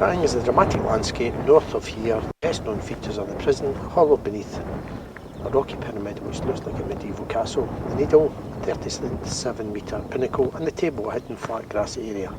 Quaraing is a dramatic landscape north of here. Best known features are the prison, a hollow beneath a rocky pyramid which looks like a medieval castle, the needle, a 37 metre pinnacle, and the table, a hidden flat grassy area.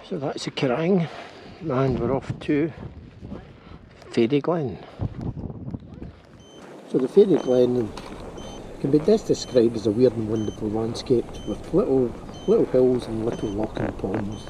So that's the Quaraing, and we're off to Faerie Glen. So the Faerie Glen can be best described as a weird and wonderful landscape with little hills and little locking ponds.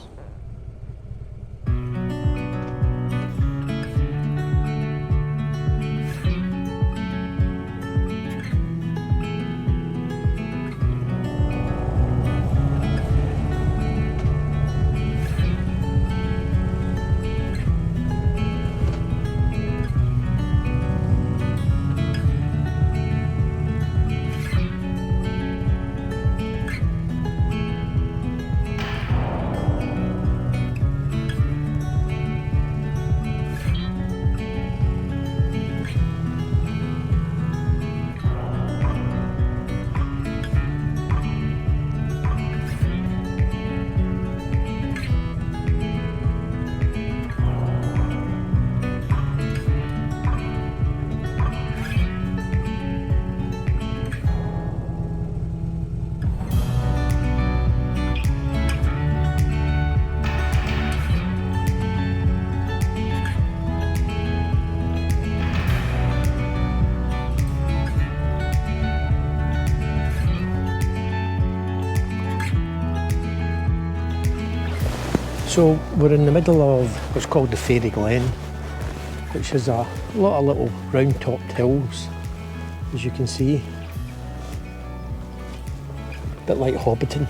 So we're in the middle of what's called the Faerie Glen, which is a lot of little round-topped hills, as you can see. A bit like hobbiting.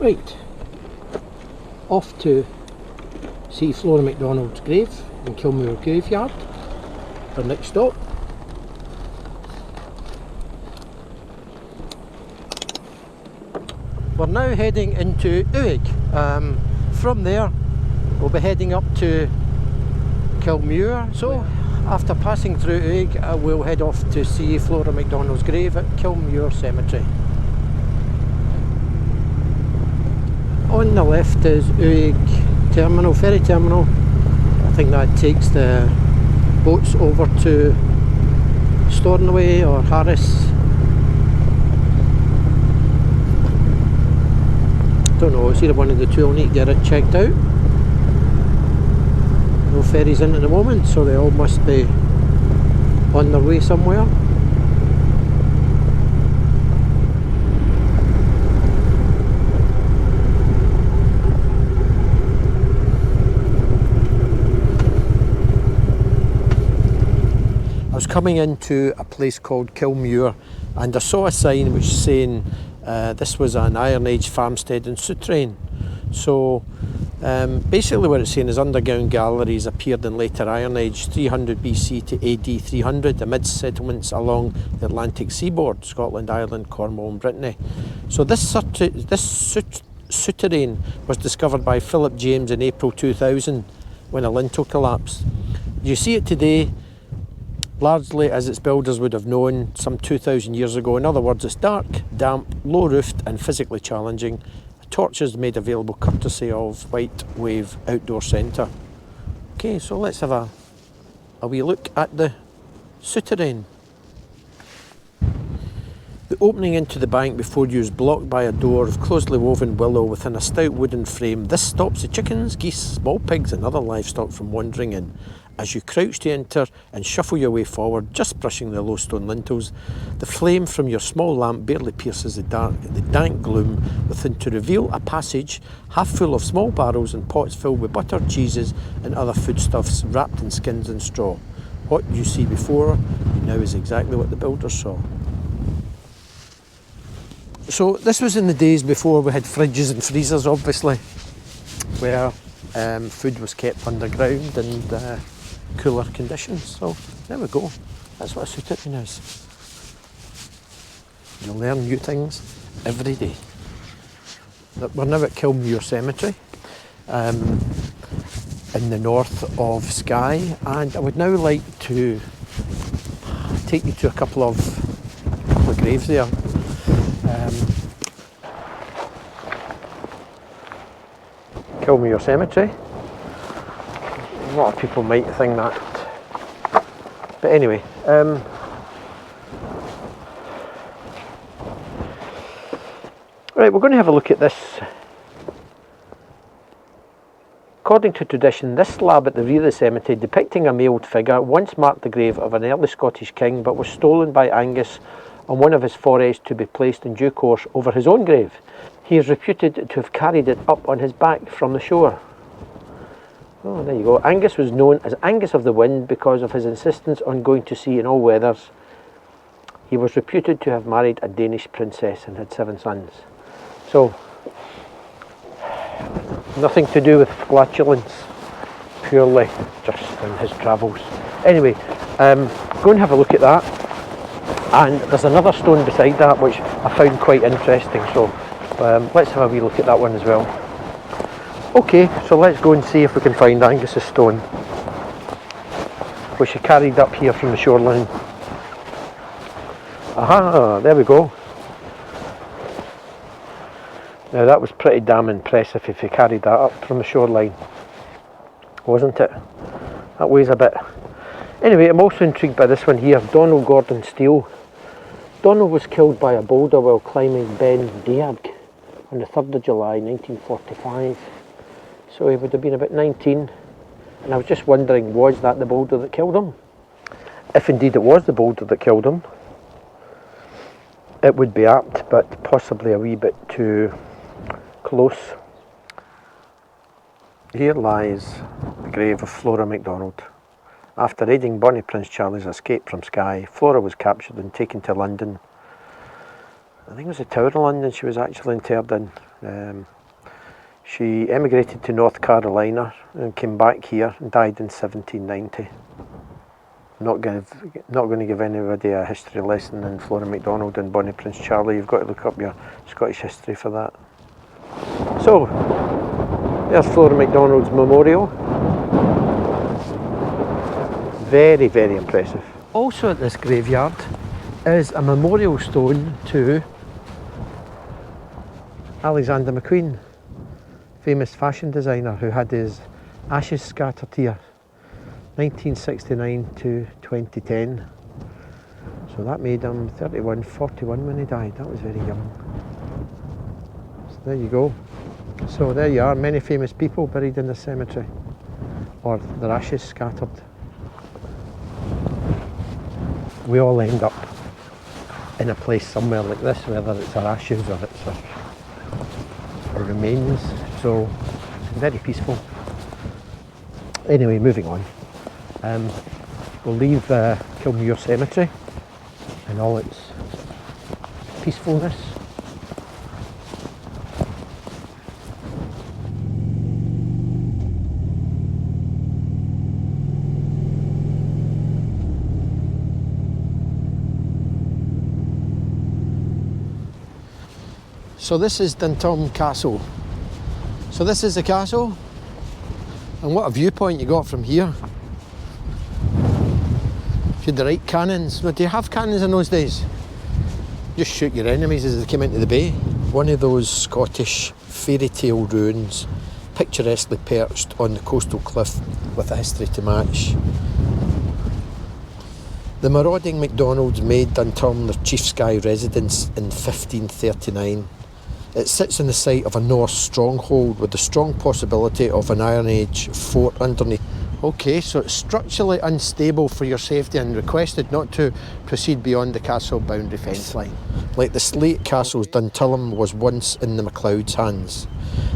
Right, off to see Flora MacDonald's grave in Kilmuir graveyard, our next stop. We're now heading into Uig. From there we'll be heading up to Kilmuir. So after passing through Uig, we'll head off to see Flora MacDonald's grave at Kilmuir Cemetery. On the left is Uig Terminal, ferry terminal. I think that takes the boats over to Stornoway or Harris. Don't know, it's either one of the two. I'll need to get it checked out. No ferries in at the moment, so they all must be on their way somewhere. I was coming into a place called Kilmuir and I saw a sign which was saying this was an Iron Age farmstead and souterrain. So basically what it's saying is underground galleries appeared in later Iron Age 300 BC to AD 300 amidst settlements along the Atlantic seaboard, Scotland, Ireland, Cornwall and Brittany. So this souterrain was discovered by Philip James in April 2000 when a lintel collapsed. You see it today largely as its builders would have known some 2,000 years ago. In other words, it's dark, damp, low roofed and physically challenging. Torches made available courtesy of White Wave Outdoor Centre. Okay, so let's have a wee look at the souterrain. The opening into the bank before you is blocked by a door of closely woven willow within a stout wooden frame. This stops the chickens, geese, small pigs and other livestock from wandering in. As you crouch to enter and shuffle your way forward, just brushing the low stone lintels, the flame from your small lamp barely pierces the dank gloom within to reveal a passage half full of small barrels and pots filled with butter, cheeses and other foodstuffs wrapped in skins and straw. What you see before you now is exactly what the builders saw. So this was in the days before we had fridges and freezers, obviously, where food was kept underground and cooler conditions. So there we go, that's what a souterrain is. You learn new things every day. We're now at Kilmuir Cemetery in the north of Skye, and I would now like to take you to a couple of graves there. Kilmuir Cemetery. A lot of people might think that, but anyway, right, we're going to have a look at this. According to tradition, this slab at the rear of the cemetery depicting a mailed figure once marked the grave of an early Scottish king, but was stolen by Angus on one of his forays to be placed in due course over his own grave. He is reputed to have carried it up on his back from the shore. Oh, there you go. Angus was known as Angus of the Wind because of his insistence on going to sea in all weathers. He was reputed to have married a Danish princess and had 7 sons. So, nothing to do with flatulence, purely just in his travels. Anyway, go and have a look at that. And there's another stone beside that which I found quite interesting, so let's have a wee look at that one as well. Okay, so let's go and see if we can find Angus's stone, which he carried up here from the shoreline. Aha, there we go. Now that was pretty damn impressive if he carried that up from the shoreline, wasn't it? That weighs a bit. Anyway, I'm also intrigued by this one here, Donald Gordon Steele. Donald was killed by a boulder while climbing Ben Dearg on the 3rd of July 1945. So he would have been about 19, and I was just wondering, was that the boulder that killed him? If indeed it was the boulder that killed him, it would be apt, but possibly a wee bit too close. Here lies the grave of Flora MacDonald. After aiding Bonnie Prince Charlie's escape from Skye, Flora was captured and taken to London. I think it was the Tower of London she was actually interred in. She emigrated to North Carolina and came back here and died in 1790. Not going to give anybody a history lesson in Flora MacDonald and Bonnie Prince Charlie. You've got to look up your Scottish history for that. So, there's Flora MacDonald's memorial. Very, very impressive. Also at this graveyard is a memorial stone to Alexander Mcqueen, famous fashion designer who had his ashes scattered here, 1969 to 2010. So that made him 41 when he died. That was very young. So there you go. So there you are, many famous people buried in the cemetery, or their ashes scattered. We all end up in a place somewhere like this, whether it's our ashes or it's our remains. So very peaceful. Anyway, moving on. We'll leave Kilmuir Cemetery and all its peacefulness. So this is Duntum Castle. So this is the castle, and what a viewpoint you got from here. If you had the right cannons. But do you have cannons in those days? Just shoot your enemies as they came into the bay. One of those Scottish fairy tale ruins, picturesquely perched on the coastal cliff with a history to match. The marauding MacDonalds made Duntum their chief Skye residence in 1539. It sits in the site of a Norse stronghold with the strong possibility of an Iron Age fort underneath. Okay, so it's structurally unstable for your safety and requested not to proceed beyond the castle boundary fence line. Like the slate castles, Duntullum was once in the MacLeod's hands.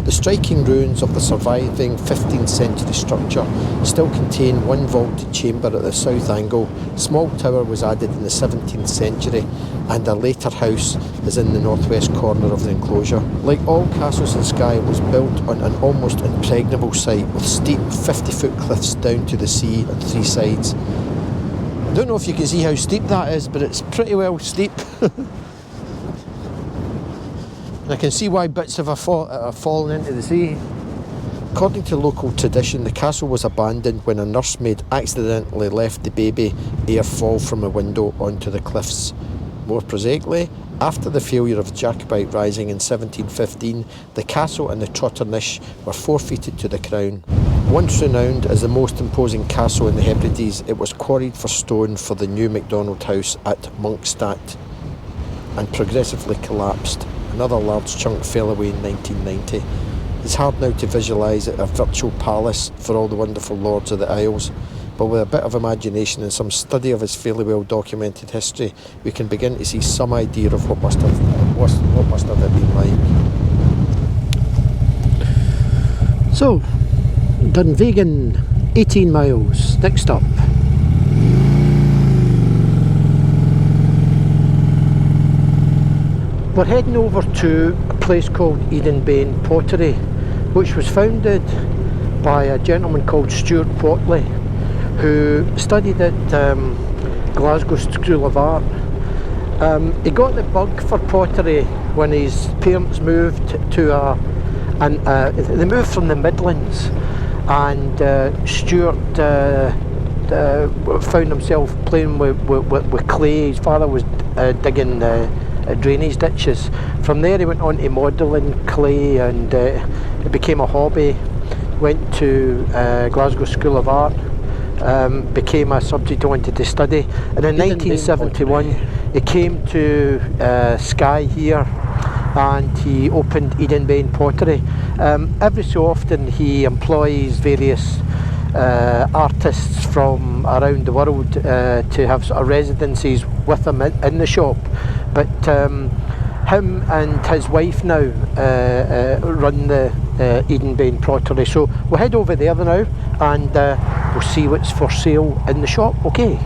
The striking ruins of the surviving 15th century structure still contain one vaulted chamber at the south angle. A small tower was added in the 17th century and a later house is in the northwest corner of the enclosure. Like all castles in Skye, it was built on an almost impregnable site with steep 50-foot cliffs down to the sea on three sides. I don't know if you can see how steep that is, but it's pretty well steep. And I can see why bits have fallen into the sea. According to local tradition, the castle was abandoned when a nursemaid accidentally left the baby ere fall from a window onto the cliffs. More prosaically, after the failure of the Jacobite Rising in 1715, the castle and the Trotternish were forfeited to the Crown. Once renowned as the most imposing castle in the Hebrides, it was quarried for stone for the new MacDonald House at Monkstadt and progressively collapsed. Another large chunk fell away in 1990. It's hard now to visualise a virtual palace for all the wonderful lords of the Isles, but with a bit of imagination and some study of its fairly well documented history, we can begin to see some idea of what must have it been like. So, Dunvegan, 18 miles, next stop. We're heading over to a place called Edinbane Pottery, which was founded by a gentleman called Stuart Whatley, who studied at Glasgow School of Art. He got the bug for pottery when his parents moved to they moved from the Midlands, and Stuart found himself playing with clay. His father was digging drainage ditches. From there he went on to modelling clay, and it became a hobby. Went to Glasgow School of Art, became a subject he wanted to study, and in 1971 he came to Skye here and he opened Edinbane Pottery. Every so often he employs various artists from around the world to have sort of residencies with him in the shop, but him and his wife now run the Edinbane Pottery. So we'll head over there now and we'll see what's for sale in the shop. Okay.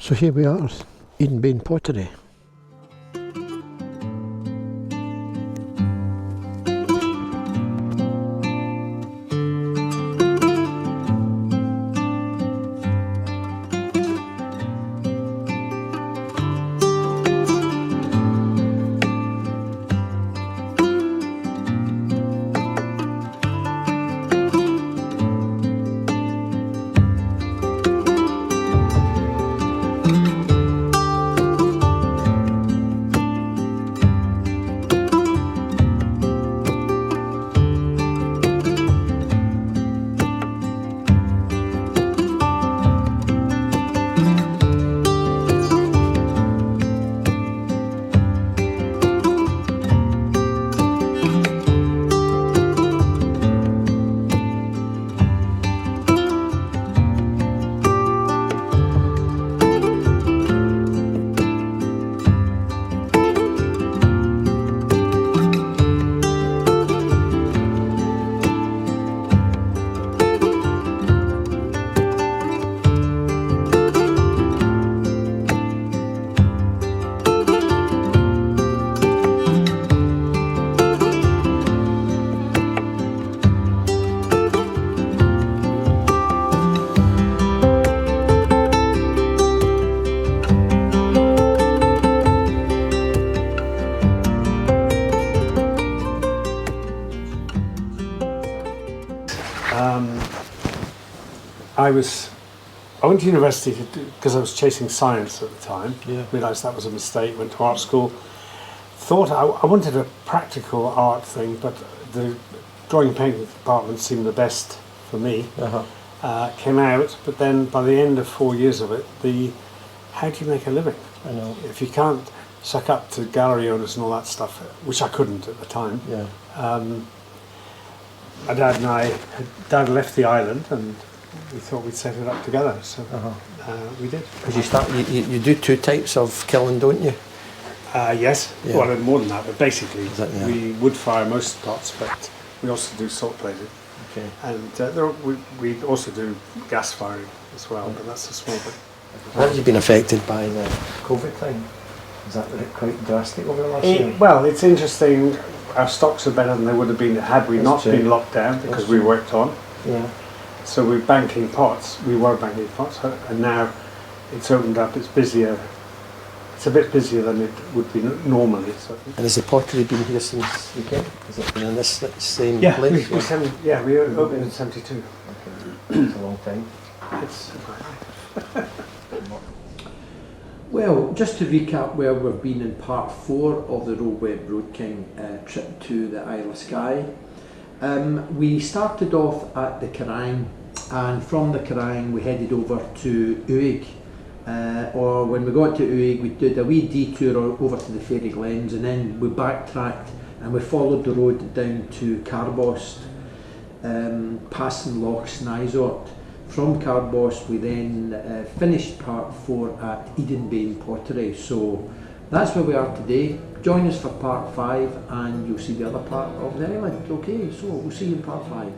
So here we are, Edinbane Pottery. I went to university because I was chasing science at the time. Yeah. Realised that was a mistake. Went to art school. Thought I wanted a practical art thing, but the drawing and painting department seemed the best for me. Came out, but then by the end of 4 years of it, how do you make a living? I know. If you can't suck up to gallery owners and all that stuff, which I couldn't at the time. Yeah. My dad and Dad left the island, and we thought we'd set it up together, so we did. Because you do two types of kiln, don't you? Yes, Yeah. well, more than that, but basically Yeah. we wood fire most pots, but we also do salt plated. Okay. And we also do gas firing as well, but that's a small bit. How have you been affected by the COVID thing? Is that quite drastic over the last year? Well, it's interesting. Our stocks are better than they would have been had we not been locked down, because we worked on. Yeah. So we're banking pots. We were banking pots, and now it's opened up. It's busier. It's a bit busier than it would be normally. So. And has the pottery been here since weekend? Has it been in this same Yeah, place? we opened in '72. Okay. It's a long time. It's Well, just to recap where we've been in part 4 of the Roe Webb Road King trip to the Isle of Skye. We started off at the Quaraing, and from the Quaraing we headed over to Uig. Or when we got to Uig, we did a wee detour over to the Faerie Glens, and then we backtracked and we followed the road down to Carbost, passing Loch Snizort. From Carbost we then finished part 4 at Edinbane Pottery. So that's where we are today. Join us for part 5 and you'll see the other part of the island. Okay, so we'll see you in part 5.